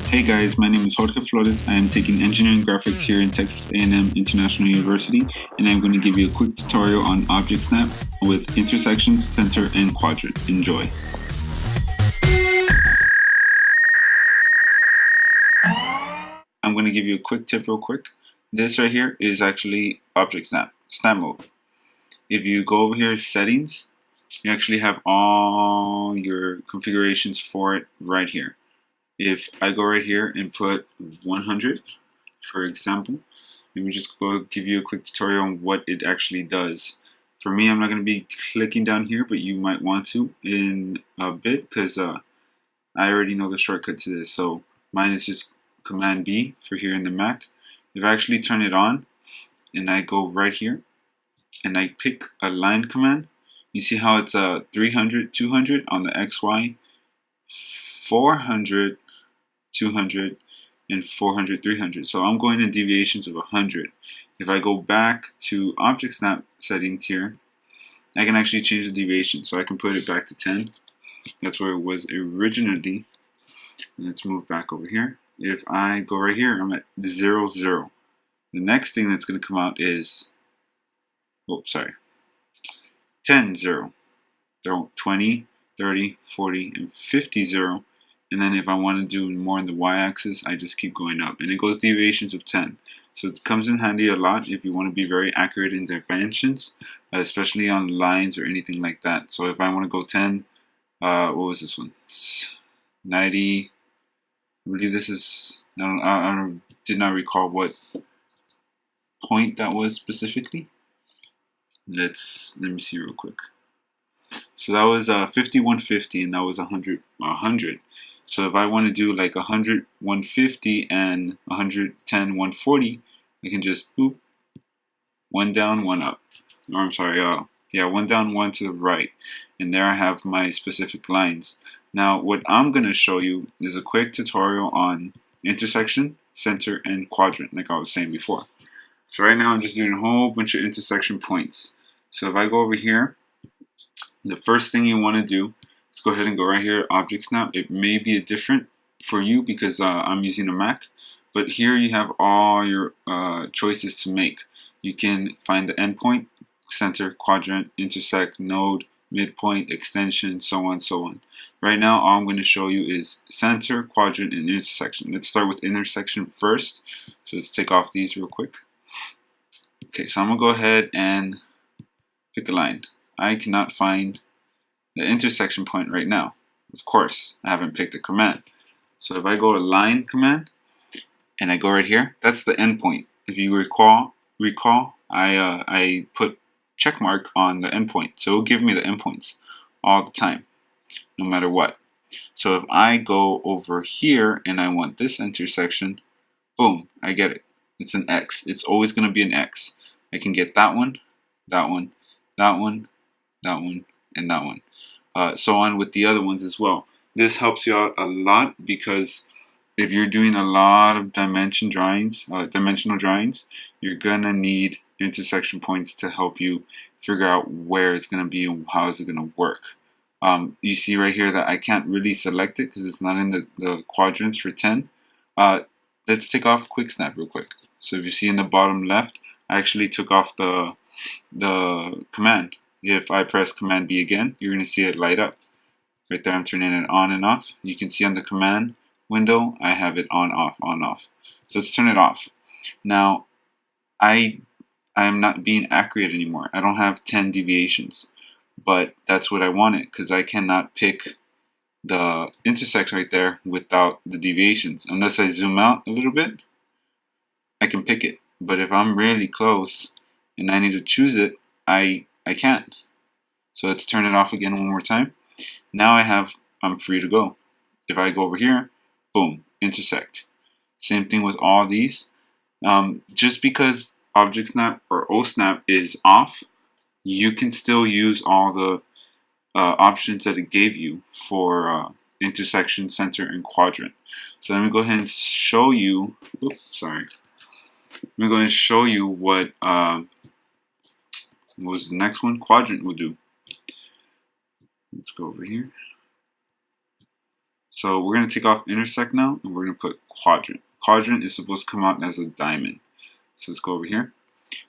Hey guys, my name is Jorge Flores. I am taking engineering graphics here in Texas A&M International University, and I'm going to give you a quick tutorial on ObjectSnap with intersections, center, and quadrant. Enjoy. I'm going to give you a quick tip real quick. This right here is actually ObjectSnap, snap mode. If you go over here, settings, you actually have all your configurations for it right here. If I go right here and put 100, for example, let me just go give you a quick tutorial on what it actually does. For me, I'm not going to be clicking down here, but you might want to in a bit because I already know the shortcut to this. So mine is just Command B for here in the Mac. If I actually turn it on and I go right here and I pick a line command, you see how it's 300, 200 on the XY, 400, 200, and 400, 300. So I'm going in deviations of 100. If I go back to ObjectSnap settings here, I can actually change the deviation. So I can put it back to 10. That's where it was originally. Let's move back over here. If I go right here, I'm at 0, 0. The next thing that's going to come out is, 10, 0. 20, 30, 40, and 50, 0. And then if I want to do more on the y-axis, I just keep going up. And it goes deviations of 10. So it comes in handy a lot if you want to be very accurate in dimensions, especially on lines or anything like that. So if I want to go 10, what was this one? It's 90. I believe this is, I did not recall what point that was specifically. Let me see real quick. So that was 50, 150, and that was 100, 100. So if I want to do like 100, 150, and 110, 140, I can just boop, one down, one up. Or I'm sorry, one down, one to the right. And there I have my specific lines. Now what I'm going to show you is a quick tutorial on intersection, center, and quadrant, like I was saying before. So right now I'm just doing a whole bunch of intersection points. So if I go over here, the first thing you want to do is go ahead and go right here, ObjectSnap. It may be different for you because I'm using a Mac, but here you have all your choices to make. You can find the endpoint, center, quadrant, intersect, node, midpoint, extension, so on, so on. Right now, all I'm going to show you is center, quadrant, and intersection. Let's start with intersection first. So let's take off these real quick. Okay, so I'm going to go ahead and pick a line. I cannot find the intersection point right now. Of course, I haven't picked a command. So if I go to line command and I go right here, that's the endpoint. If you recall, I put check mark on the endpoint. So it'll give me the endpoints all the time, no matter what. So if I go over here and I want this intersection, boom, I get it. It's an X. It's always going to be an X. I can get that one, that one, that one, that one, and that one. So on with the other ones as well. This helps you out a lot because if you're doing a lot of dimensional drawings, you're gonna need intersection points to help you figure out where it's gonna be and how is it gonna work. You see right here that I can't really select it because it's not in the quadrants for 10. Let's take off quick snap real quick. So if you see in the bottom left, I actually took off the command. If I press Command B again, you're going to see it light up. Right there, I'm turning it on and off. You can see on the command window, I have it on, off, on, off. So let's turn it off. Now, I am not being accurate anymore. I don't have 10 deviations, but that's what I wanted because I cannot pick the intersection right there without the deviations. Unless I zoom out a little bit, I can pick it. But if I'm really close and I need to choose it, I can't. So let's turn it off again one more time. Now I'm free to go. If I go over here, boom, intersect. Same thing with all these. Just because ObjectSnap or OSnap is off, you can still use all the options that it gave you for intersection, center, and quadrant. So let me go ahead and show you. Let me go ahead and show you what was the next one? Quadrant will do. Let's go over here. So we're going to take off intersect now, and we're going to put quadrant. Quadrant is supposed to come out as a diamond. So let's go over here.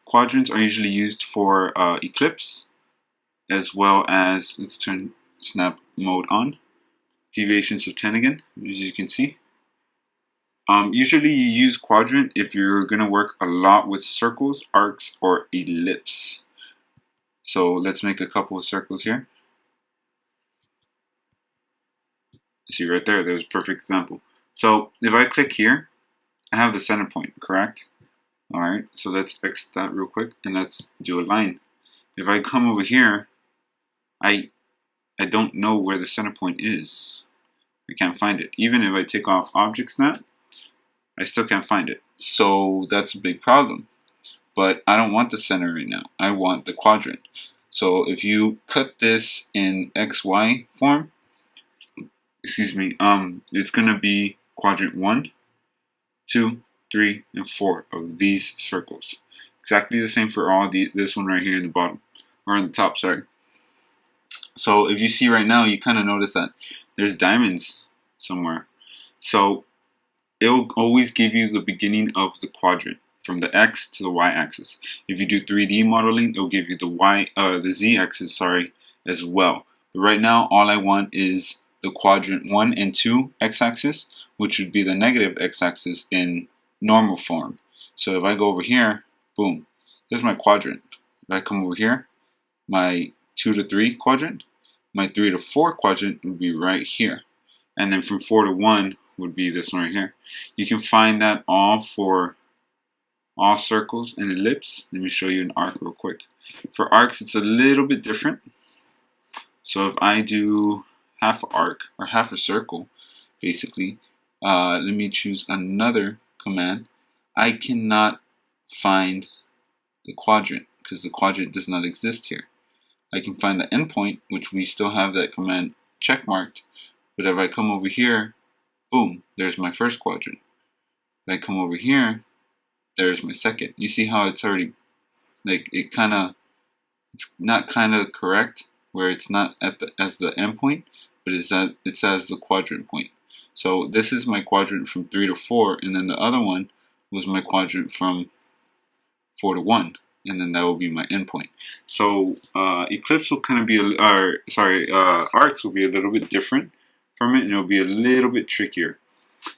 Quadrants are usually used for eclipse, as well as, let's turn snap mode on. Deviations of 10 again, as you can see. Usually you use quadrant if you're going to work a lot with circles, arcs, or ellipse. So let's make a couple of circles here. See right there, there's a perfect example. So if I click here, I have the center point, correct? Alright, so let's X that real quick and let's do a line. If I come over here, I don't know where the center point is. I can't find it. Even if I take off ObjectSnap, I still can't find it. So that's a big problem. But I don't want the center right now. I want the quadrant. So if you cut this in XY form, excuse me, it's gonna be quadrant 1, 2, 3, and 4 of these circles. Exactly the same for all this one right here in the bottom, or on the top, sorry. So if you see right now, you kind of notice that there's diamonds somewhere. So it'll always give you the beginning of the quadrant from the X to the Y axis. If you do 3D modeling, it'll give you the Z axis, sorry, as well. But right now, all I want is the quadrant 1 and 2 X axis, which would be the negative X axis in normal form. So if I go over here, boom, there's my quadrant. If I come over here, my 2 to 3 quadrant, my 3 to 4 quadrant would be right here. And then from 4 to 1 would be this one right here. You can find that all for all circles and ellipse. Let me show you an arc real quick. For arcs, it's a little bit different. So if I do half an arc, or half a circle, basically, let me choose another command. I cannot find the quadrant, because the quadrant does not exist here. I can find the endpoint, which we still have that command check marked, but if I come over here, boom, there's my first quadrant. If I come over here, there's my second. You see how it's already, like, it's not kind of correct, where it's not as the endpoint, but it's as the quadrant point. So this is my quadrant from 3 to 4, and then the other one was my quadrant from 4 to 1. And then that will be my endpoint. So eclipse will kind of be, arcs will be a little bit different from it, and it'll be a little bit trickier.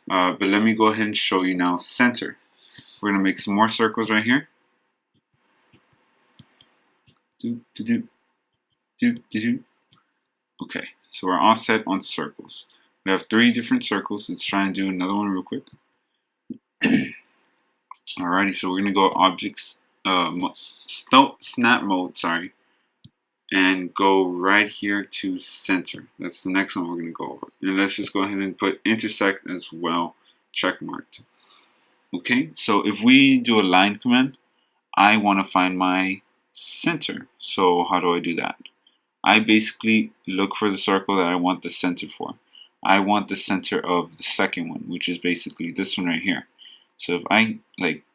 But let me go ahead and show you now center. We're gonna make some more circles right here. Okay, so we're all set on circles. We have 3 different circles. Let's try and do another one real quick. Alrighty, so we're gonna go snap mode, sorry, and go right here to center. That's the next one we're going to go over. And let's just go ahead and put intersect as well, check marked. Okay, so if we do a line command, I want to find my center. So how do I do that? I basically look for the circle that I want the center for. I want the center of the second one, which is basically this one right here. So if I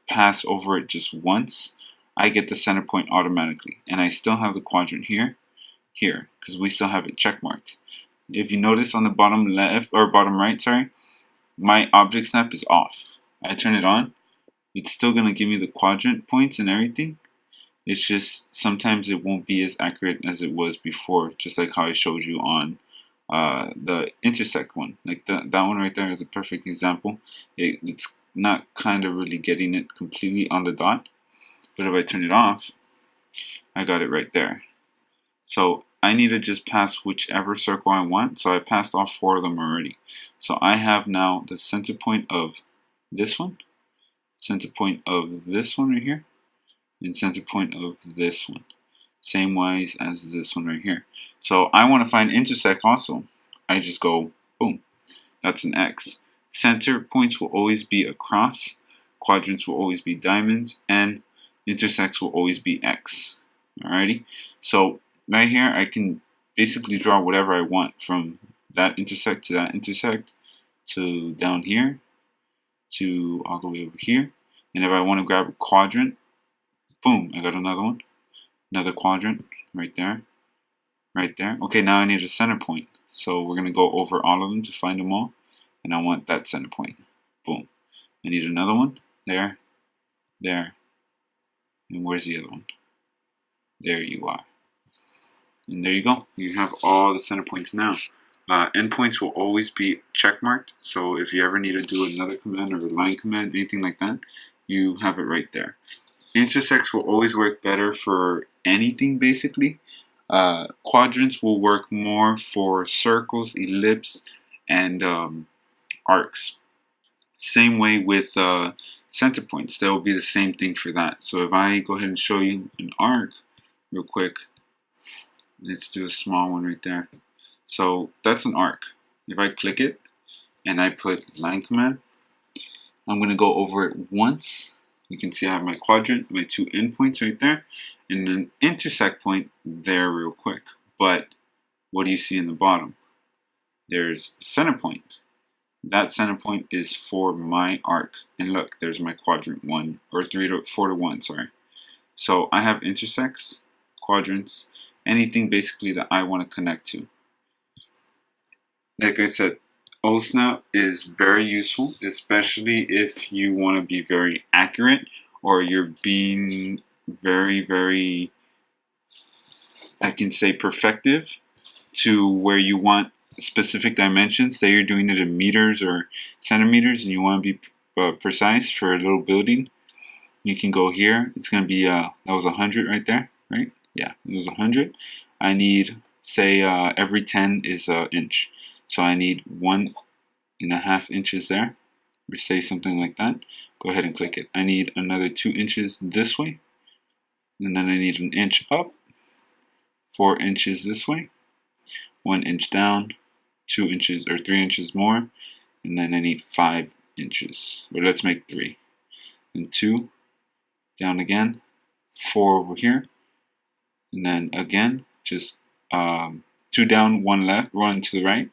pass over it just once, I get the center point automatically, and I still have the quadrant here, because we still have it check marked. If you notice on the bottom left, or bottom right, sorry, my ObjectSnap is off. I turn it on, it's still going to give me the quadrant points and everything. It's just sometimes it won't be as accurate as it was before, just like how I showed you on the intersect one. Like that one right there is a perfect example. It's not kind of really getting it completely on the dot. But if I turn it off, I got it right there. So I need to just pass whichever circle I want. So I passed all 4 of them already. So I have now the center point of this one, center point of this one right here, and center point of this one. Same wise as this one right here. So I want to find intersect also. I just go, boom, that's an X. Center points will always be across, quadrants will always be diamonds, and intersects will always be X. Alrighty, so right here I can basically draw whatever I want, from that intersect to down here to all the way over here. And if I want to grab a quadrant, boom, I got another one, another quadrant right there, right there. Okay, now I need a center point. So we're going to go over all of them to find them all. And I want that center point. Boom. I need another one. There. There. And where's the other one? There you are. And there you go. You have all the center points now. Endpoints will always be checkmarked. So if you ever need to do another command or a line command, anything like that, you have it right there. Intersects will always work better for anything basically. Quadrants will work more for circles, ellipse, and arcs. Same way with center points. That will be the same thing for that. So if I go ahead and show you an arc real quick, let's do a small one right there. So that's an arc. If I click it and I put line command, I'm going to go over it once. You can see I have my quadrant, my two endpoints right there, and an intersect point there real quick. But what do you see in the bottom? There's a center point. That center point is for my arc. And look, there's my quadrant 1, or 4 to 1, sorry. So I have intersects, quadrants, anything basically that I want to connect to. Like I said, OSnap is very useful, especially if you want to be very accurate or you're being very, I can say perfective to where you want specific dimensions. Say you're doing it in meters or centimeters and you want to be precise for a little building. You can go here. It's going to be, that was 100 right there, right? Yeah, it was 100. I need, say, every 10 is an inch. So I need 1.5 inches there, or say something like that. Go ahead and click it. I need another 2 inches this way, and then I need an inch up, 4 inches this way, 1 inch down, 2 inches or 3 inches more, and then I need 5 inches. But let's make 3. And 2 down again, 4 over here, and then again just 2 down, 1 left, 1 to the right,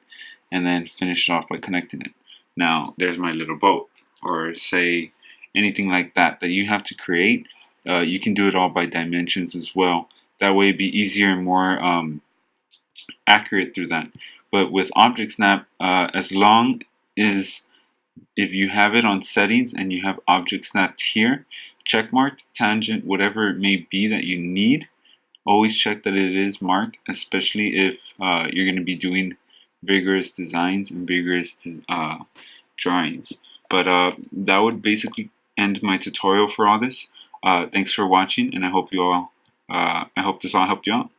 and then finish it off by connecting it. Now there's my little boat, or say anything like that you have to create. You can do it all by dimensions as well. That way it'd be easier and more accurate through that. But with ObjectSnap, as long as if you have it on settings and you have ObjectSnap here, checkmarked, tangent, whatever it may be that you need, always check that it is marked, especially if you're going to be doing vigorous designs and vigorous drawings. But that would basically end my tutorial for all this. Thanks for watching, and I hope this all helped you out.